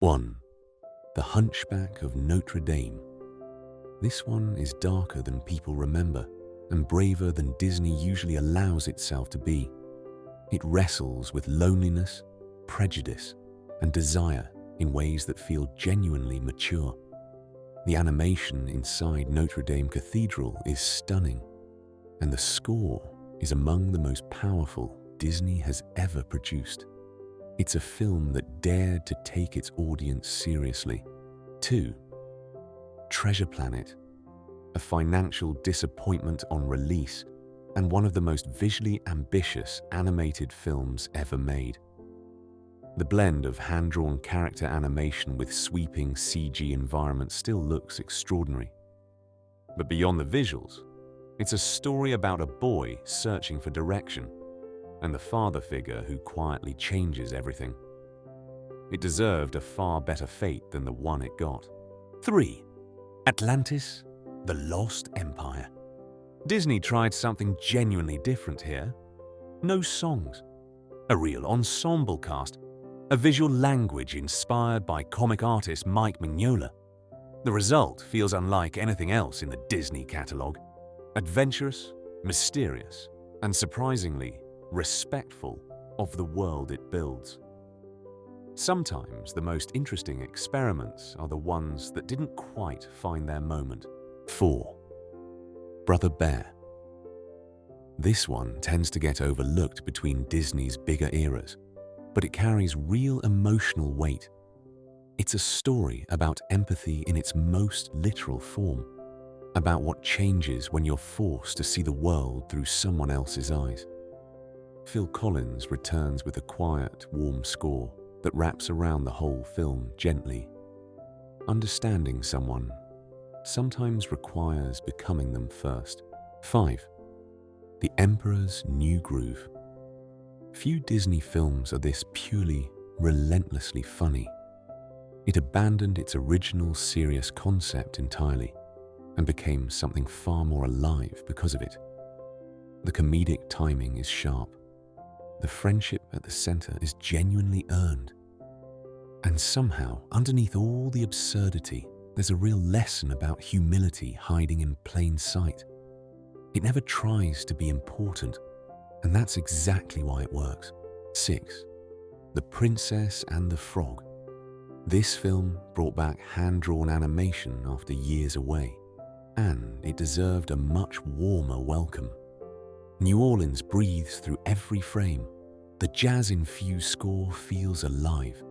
1. The Hunchback of Notre Dame. This one is darker than people remember and braver than Disney usually allows itself to be. It wrestles with loneliness, prejudice, and desire in ways that feel genuinely mature. The animation inside Notre Dame Cathedral is stunning, and the score is among the most powerful Disney has ever produced. It's a film that dared to take its audience seriously. 2. Treasure Planet. A financial disappointment on release and one of the most visually ambitious animated films ever made. The blend of hand-drawn character animation with sweeping CG environments still looks extraordinary. But beyond the visuals, it's a story about a boy searching for direction and the father figure who quietly changes everything. It deserved a far better fate than the one it got. 3. Atlantis, the Lost Empire. Disney tried something genuinely different here. No songs, a real ensemble cast, a visual language inspired by comic artist Mike Mignola. The result feels unlike anything else in the Disney catalogue. Adventurous, mysterious, and surprisingly respectful of the world it builds. Sometimes the most interesting experiments are the ones that didn't quite find their moment. 4. Brother Bear. This one tends to get overlooked between Disney's bigger eras, but it carries real emotional weight. It's a story about empathy in its most literal form, about what changes when you're forced to see the world through someone else's eyes. Phil Collins returns with a quiet, warm score that wraps around the whole film gently. Understanding someone sometimes requires becoming them first. 5. The Emperor's New Groove. Few Disney films are this purely, relentlessly funny. It abandoned its original serious concept entirely and became something far more alive because of it. The comedic timing is sharp. The friendship at the center is genuinely earned. And somehow, underneath all the absurdity, there's a real lesson about humility hiding in plain sight. It never tries to be important, and that's exactly why it works. 6. The Princess and the Frog. This film brought back hand-drawn animation after years away, and it deserved a much warmer welcome. New Orleans breathes through every frame. The jazz-infused score feels alive,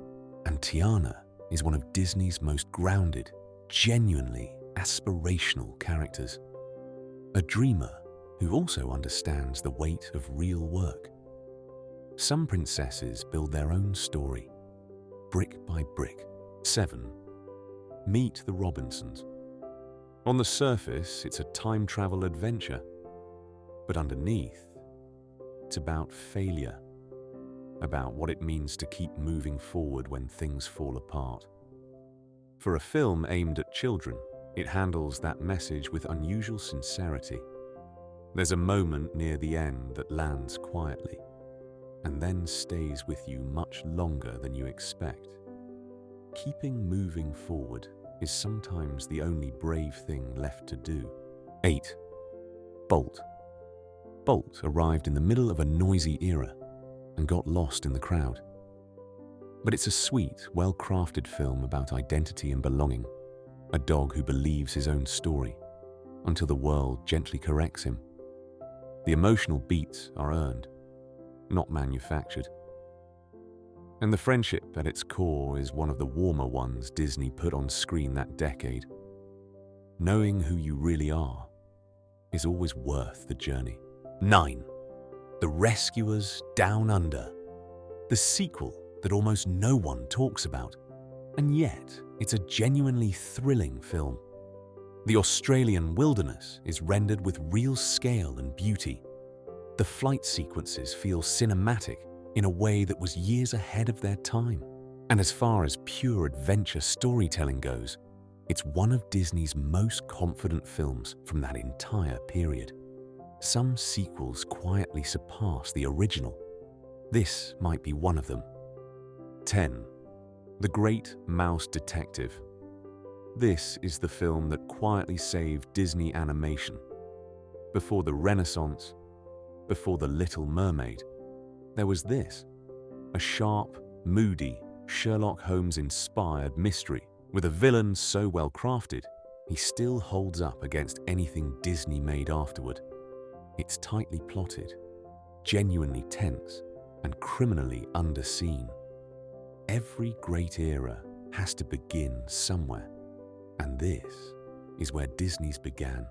and Tiana is one of Disney's most grounded, genuinely aspirational characters. A dreamer who also understands the weight of real work. Some princesses build their own story, brick by brick. 7. Meet the Robinsons. On the surface, it's a time travel adventure, but underneath, it's about failure, about what it means to keep moving forward when things fall apart. For a film aimed at children, it handles that message with unusual sincerity. There's a moment near the end that lands quietly, and then stays with you much longer than you expect. Keeping moving forward is sometimes the only brave thing left to do. 8. Bolt. Bolt arrived in the middle of a noisy era and got lost in the crowd. But it's a sweet, well-crafted film about identity and belonging. A dog who believes his own story until the world gently corrects him. The emotional beats are earned, not manufactured. And the friendship at its core is one of the warmer ones Disney put on screen that decade. Knowing who you really are is always worth the journey. 9. The Rescuers Down Under. The sequel that almost no one talks about, and yet it's a genuinely thrilling film. The Australian wilderness is rendered with real scale and beauty. The flight sequences feel cinematic in a way that was years ahead of their time. And as far as pure adventure storytelling goes, it's one of Disney's most confident films from that entire period. Some sequels quietly surpass the original. This might be one of them. 10. The Great Mouse Detective. This is the film that quietly saved Disney animation. Before the Renaissance, before The Little Mermaid, there was this. A sharp, moody, Sherlock Holmes-inspired mystery with a villain so well crafted, he still holds up against anything Disney made afterward. It's tightly plotted, genuinely tense, and criminally underseen. Every great era has to begin somewhere, and this is where Disney's began.